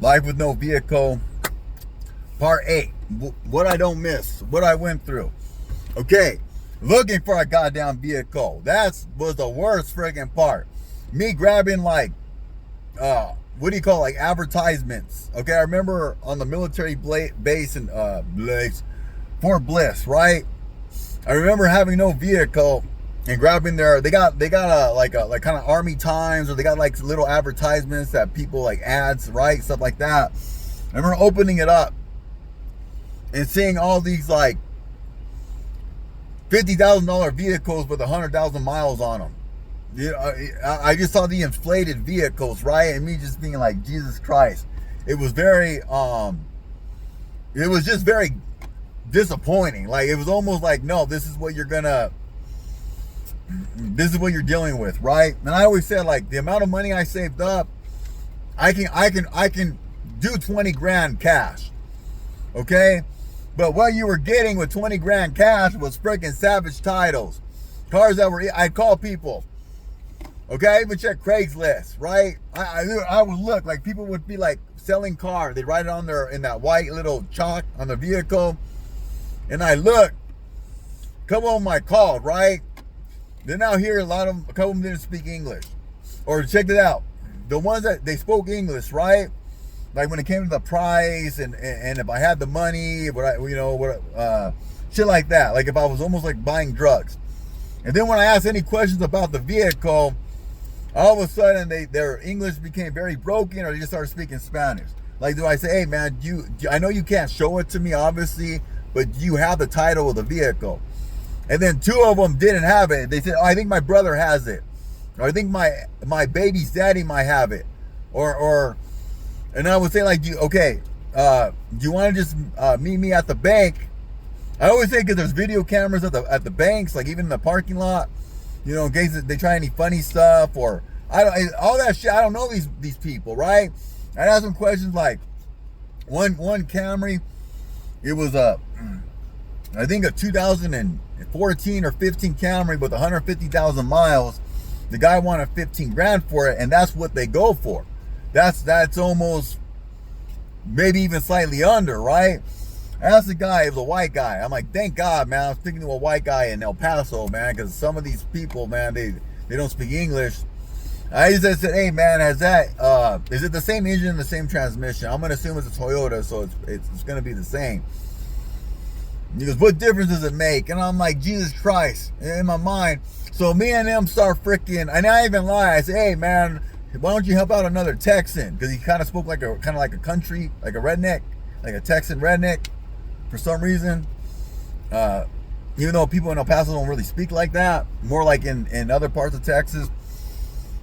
Life with no vehicle, part 8. What I don't miss, what I went through. Okay, looking for a goddamn vehicle. That was the worst friggin' part. Me grabbing like, what do you call it? Like advertisements. Okay, I remember on the military base in Fort Bliss, right? I remember having no vehicle and grabbing they got a kind of Army Times, or they got like little advertisements that people like ads, right? Stuff like that. I remember opening it up and seeing all these like $50,000 vehicles with 100,000 miles on them. I just saw the inflated vehicles, right? And me just being like, Jesus Christ. It was very, it was just very disappointing. Like, it was almost like, no, this is what you're dealing with, right? And I always said, like, the amount of money I saved up, I can do 20 grand cash. Okay? But what you were getting with 20 grand cash was freaking savage titles. Cars that were, I'd call people. Okay, I even check Craigslist, right? I would look, like people would be like selling cars. They'd write it on in that white little chalk on the vehicle. And I look, a couple of them I called, right? Then out here, a couple of them didn't speak English. Or check it out. The ones that they spoke English, right? Like when it came to the price and if I had the money, shit like that. Like if I was almost like buying drugs. And then when I asked any questions about the vehicle, all of a sudden their English became very broken, or they just started speaking Spanish. Like, do I say, hey man, I know you can't show it to me, obviously, but you have the title of the vehicle. And then two of them didn't have it. They said, oh, I think my brother has it. Or I think my baby's daddy might have it. And I would say, like, do you want to just meet me at the bank? I always say, because there's video cameras at the banks, like even in the parking lot, in case they try any funny stuff, or all that shit. I don't know these people, right? I'd ask them questions like, one Camry, it was I think a 2014 or 15 Camry with 150,000 miles. The guy wanted 15 grand for it, and that's what they go for. That's almost maybe even slightly under, right? I asked the guy, it was a white guy. I'm like, thank God, man, I was speaking to a white guy in El Paso, man, because some of these people, man, they don't speak English. I just said, hey, man, is it the same engine, the same transmission? I'm going to assume it's a Toyota, so it's going to be the same. He goes, what difference does it make? And I'm like, Jesus Christ, in my mind. So me and him start freaking, and I even lie. I say, hey, man, why don't you help out another Texan? Because he kind of spoke like a country, like a redneck, like a Texan redneck. For some reason, even though people in El Paso don't really speak like that, more like in other parts of Texas.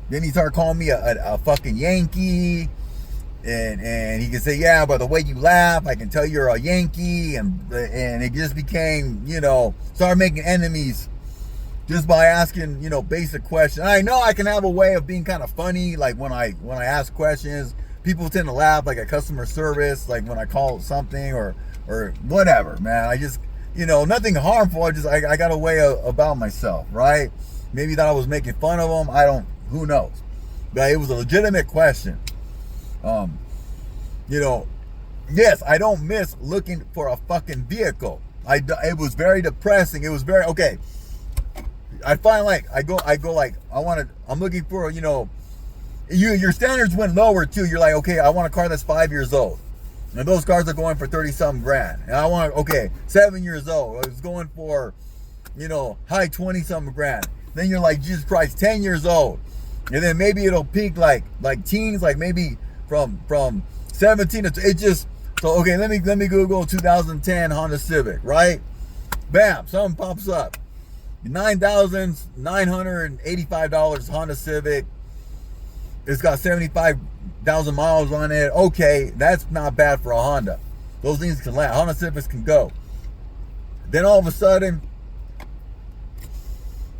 Then he started calling me a fucking Yankee, and he could say, yeah, by the way you laugh, I can tell you're a Yankee, and it just became, started making enemies just by asking, basic questions. I know I can have a way of being kind of funny, like when I ask questions, people tend to laugh, like at customer service, like when I call something or whatever, man. I just, nothing harmful. I got a way about myself, right? Maybe that I was making fun of them. Who knows? But it was a legitimate question. Yes, I don't miss looking for a fucking vehicle. It was very depressing. It was very, okay. I find like, I'm looking for, your standards went lower too. You're like, okay, I want a car that's 5 years old. And those cars are going for 30-something grand. And I want, 7 years old. It's going for, high 20-something grand. Then you're like, Jesus Christ, 10 years old. And then maybe it'll peak like teens, like maybe from 17 to, it just, so, okay, let me Google 2010 Honda Civic, right? Bam, something pops up. $9,985 Honda Civic. It's got 75,000 miles on it. Okay, that's not bad for a Honda. Those things can last. Honda Civics can go. Then all of a sudden,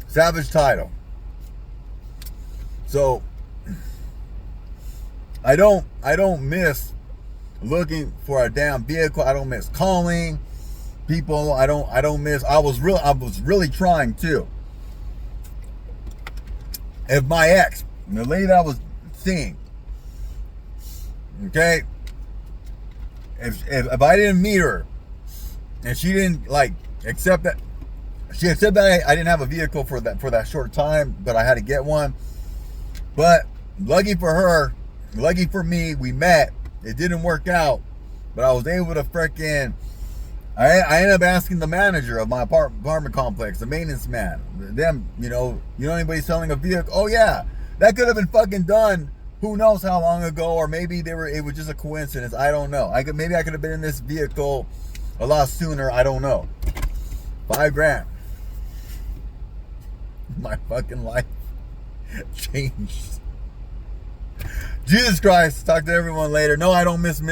savage title. So I don't miss looking for a damn vehicle. I don't miss calling people. I don't miss. I was really trying to. If my ex, the lady that I was seeing, okay, if I didn't meet her and she didn't like accept that, she accepted that I didn't have a vehicle for that short time, but I had to get one. But lucky for her, lucky for me, we met. It didn't work out, but I was able to freaking. I ended up asking the manager of my apartment complex, the maintenance man, them, you know anybody selling a vehicle? Oh yeah, that could have been fucking done. Who knows how long ago, or maybe it was just a coincidence. I don't know. Maybe I could have been in this vehicle a lot sooner. I don't know. $5,000. My fucking life changed. Jesus Christ. Talk to everyone later. No, I don't miss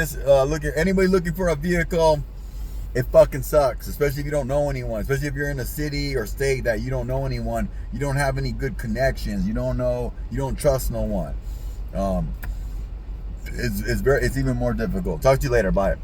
anybody looking for a vehicle. It fucking sucks, especially if you don't know anyone, especially if you're in a city or state that you don't know anyone, you don't have any good connections, you don't trust no one. It's even more difficult. Talk to you later. Bye.